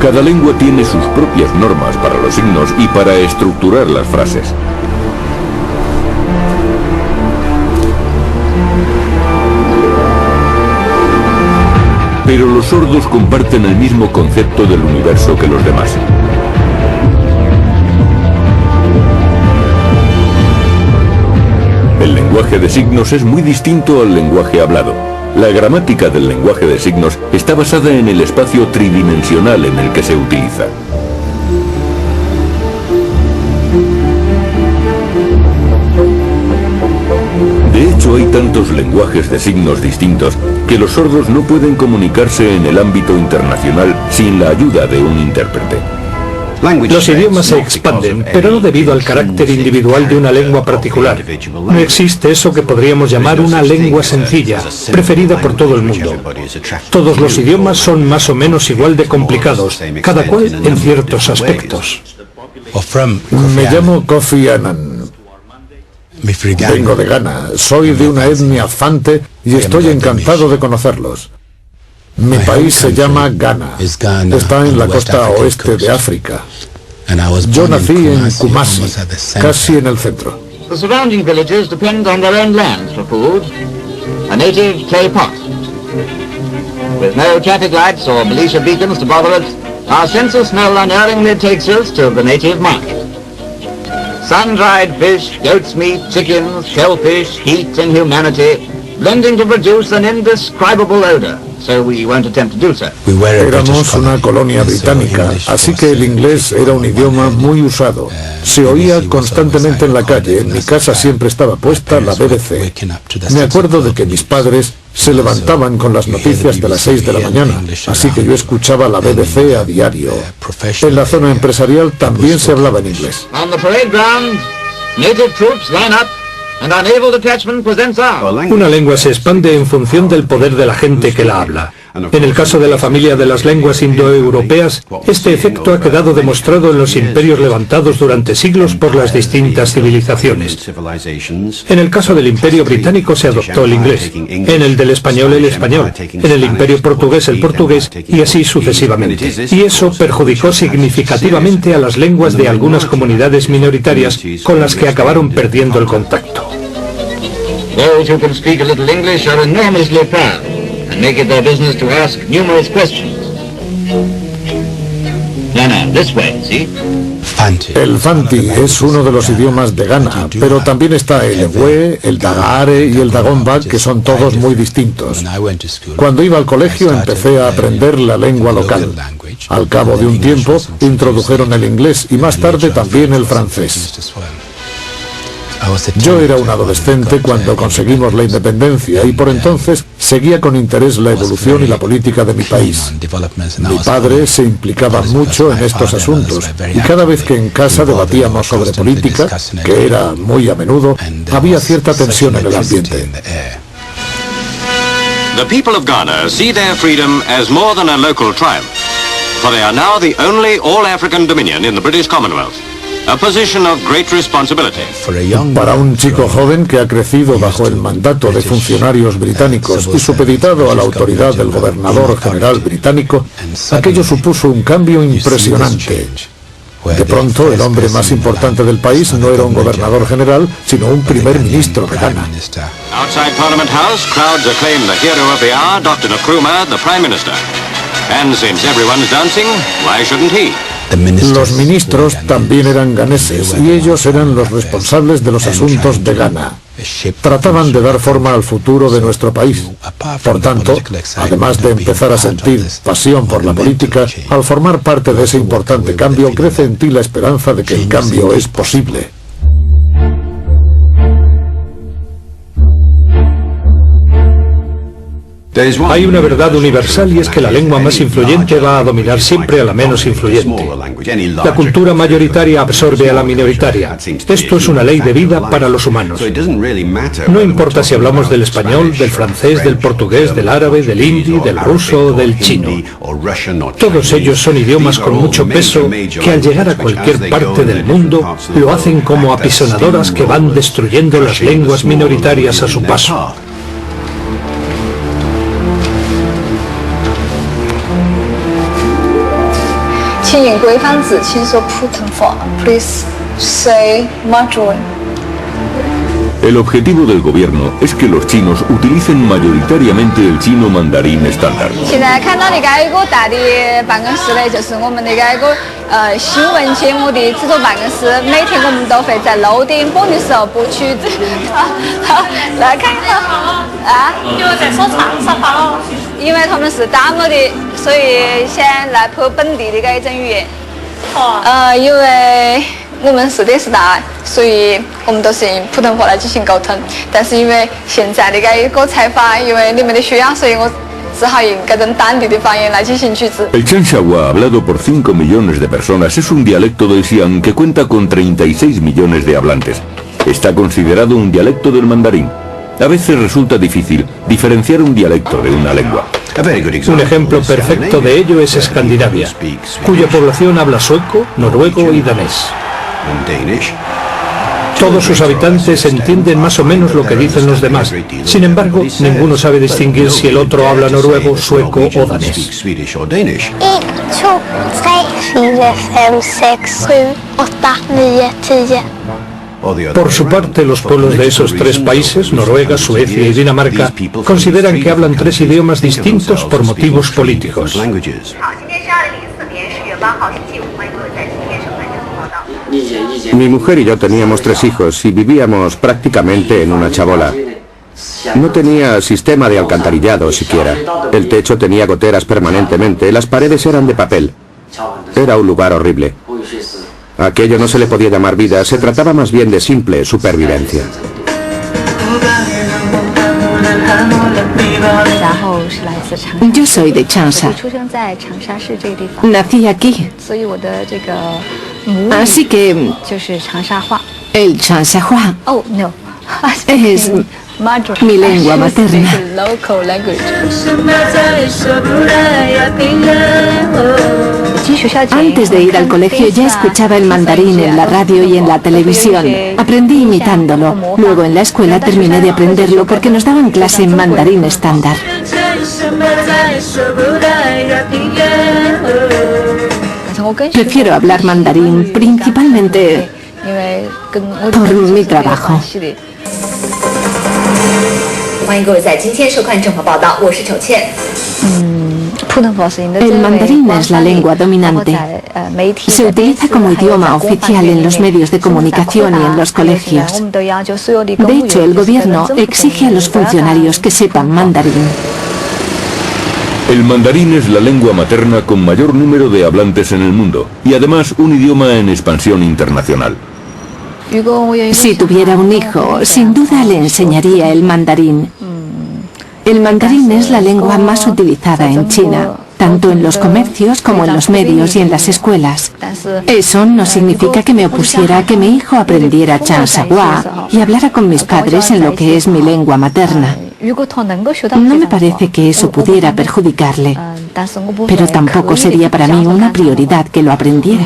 Cada lengua tiene sus propias normas para los signos y para estructurar las frases. Pero los sordos comparten el mismo concepto del universo que los demás. El lenguaje de signos es muy distinto al lenguaje hablado. La gramática del lenguaje de signos está basada en el espacio tridimensional en el que se utiliza. De hecho, hay tantos lenguajes de signos distintos que los sordos no pueden comunicarse en el ámbito internacional sin la ayuda de un intérprete. Los idiomas se expanden, pero no debido al carácter individual de una lengua particular. No existe eso que podríamos llamar una lengua sencilla, preferida por todo el mundo. Todos los idiomas son más o menos igual de complicados, cada cual en ciertos aspectos. Me llamo Kofi Annan. Vengo de Ghana, soy de una etnia fante y estoy encantado de conocerlos. Mi país se llama Ghana. Está en la costa oeste de África. Yo nací en Kumasi, casi en el centro. The surrounding villages depend on their own land for food, a native clay pot. With no traffic lights or militia beacons to bother us, our sense of smell unerringly takes us to the native market. Sun-dried fish, goat's meat, chickens, shellfish, heat and humanity, blending to produce an indescribable odor. So we won't attempt to do so. Éramos una colonia británica, así que el inglés era un idioma muy usado. Se oía constantemente en la calle, en mi casa siempre estaba puesta la BBC. Me acuerdo de que mis padres se levantaban con las noticias de las 6 de la mañana, así que yo escuchaba la BBC a diario. En la zona empresarial también se hablaba en inglés. On the parade ground, native troops line up. Una lengua se expande en función del poder de la gente que la habla. En el caso de la familia de las lenguas indoeuropeas, este efecto ha quedado demostrado en los imperios levantados durante siglos por las distintas civilizaciones. En el caso del imperio británico se adoptó el inglés, en el del español el español, en el imperio portugués el portugués y así sucesivamente. Y eso perjudicó significativamente a las lenguas de algunas comunidades minoritarias con las que acabaron perdiendo el contacto. Those who can speak a little English are enormously proud and make it their business to ask numerous questions. Now, this way, see? El Fanti es uno de los idiomas de Ghana, pero también está el Ewe, el Dagare y el Dagomba, que son todos muy distintos. Cuando iba al colegio empecé a aprender la lengua local. Al cabo de un tiempo introdujeron el inglés y más tarde también el francés. Yo era un adolescente cuando conseguimos la independencia y por entonces seguía con interés la evolución y la política de mi país. Mi padre se implicaba mucho en estos asuntos y cada vez que en casa debatíamos sobre política, que era muy a menudo, había cierta tensión en el ambiente. The people of Ghana see their freedom as more than a local triumph, for they are now the only all-African dominion in the British Commonwealth. A position of great responsibility. Para un chico joven que ha crecido bajo el mandato de funcionarios británicos y supeditado a la autoridad del gobernador general británico, aquello supuso un cambio impresionante. De pronto, el hombre más importante del país no era un gobernador general, sino un primer ministro de Ghana. Outside Parliament House, crowds acclaim the hero of the hour, Dr. Nkrumah, the Prime Minister. And since everyone's dancing, why shouldn't he? Los ministros también eran ganeses y ellos eran los responsables de los asuntos de Ghana. Trataban de dar forma al futuro de nuestro país. Por tanto, además de empezar a sentir pasión por la política, al formar parte de ese importante cambio, crece en ti la esperanza de que el cambio es posible. Hay una verdad universal y es que la lengua más influyente va a dominar siempre a la menos influyente. La cultura mayoritaria absorbe a la minoritaria. Esto es una ley de vida para los humanos. No importa si hablamos del español, del francés, del portugués, del árabe, del hindi, del ruso o del chino. Todos ellos son idiomas con mucho peso que al llegar a cualquier parte del mundo lo hacen como apisonadoras que van destruyendo las lenguas minoritarias a su paso. 请贵方子，请说普通话。Please say Mandarin. El objetivo del gobierno es que los chinos utilicen mayoritariamente el chino mandarín estándar. 现在看到那个一个大的办公室呢，就是我们那个一个新闻节目的制作办公室，每天我们都会在6点播的时候播曲子。来看看啊，因为在说长沙话了，因为他们是大陆的，所以先来播本地的这一种语言。因为我们是电视台，所以我们都是用普通话来进行沟通。但是因为现在的这一个采访，因为你们的需要，所以我只好用这种当地的方言来进行曲子。 El Changsha-Hua, hablado por 5 millones de personas, es un dialecto del Xi'an que cuenta con 36 millones de hablantes. Está considerado un dialecto del mandarín. A veces resulta difícil diferenciar un dialecto de una lengua. Un ejemplo perfecto de ello es Escandinavia, cuya población habla sueco, noruego y danés. Todos sus habitantes entienden más o menos lo que dicen los demás. Sin embargo, ninguno sabe distinguir si el otro habla noruego, sueco o danés. 1, 2, 3, 4, 5, 6, 7, 8, 9, 10. Por su parte, los pueblos de esos 3 países, Noruega, Suecia y Dinamarca, consideran que hablan 3 idiomas distintos por motivos políticos. Mi mujer y yo teníamos 3 hijos y vivíamos prácticamente en una chabola. No tenía sistema de alcantarillado siquiera. El techo tenía goteras permanentemente, las paredes eran de papel. Era un lugar horrible. Aquello no se le podía llamar vida, se trataba más bien de simple supervivencia. Yo soy de Changsha. Nací aquí. Así que el Changsha-Hua es mi lengua materna. Antes de ir al colegio ya escuchaba el mandarín en la radio y en la televisión. Aprendí imitándolo. Luego en la escuela terminé de aprenderlo porque nos daban clase en mandarín estándar. Prefiero hablar mandarín principalmente por mi trabajo. El mandarín es la lengua dominante. Se utiliza como idioma oficial en los medios de comunicación y en los colegios. De hecho, el gobierno exige a los funcionarios que sepan mandarín. El mandarín es la lengua materna con mayor número de hablantes en el mundo y además un idioma en expansión internacional. Si tuviera un hijo, sin duda le enseñaría el mandarín. El mandarín es la lengua más utilizada en China, tanto en los comercios como en los medios y en las escuelas. Eso no significa que me opusiera a que mi hijo aprendiera Changsha-Hua y hablara con mis padres en lo que es mi lengua materna. No me parece que eso pudiera perjudicarle, pero tampoco sería para mí una prioridad que lo aprendiera.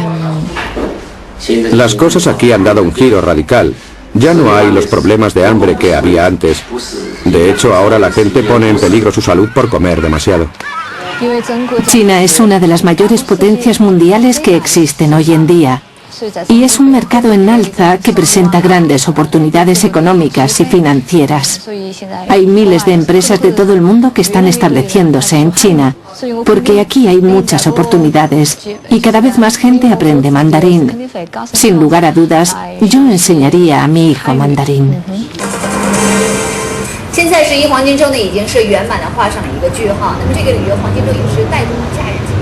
Las cosas aquí han dado un giro radical. Ya no hay los problemas de hambre que había antes. De hecho, ahora la gente pone en peligro su salud por comer demasiado. China es una de las mayores potencias mundiales que existen hoy en día. Y es un mercado en alza que presenta grandes oportunidades económicas y financieras. Hay miles de empresas de todo el mundo que están estableciéndose en China, porque aquí hay muchas oportunidades y cada vez más gente aprende mandarín. Sin lugar a dudas, yo enseñaría a mi hijo mandarín. 现在是一黄金周呢，已经是圆满的画上了一个句号。那么这个里约黄金周也是带动了假日。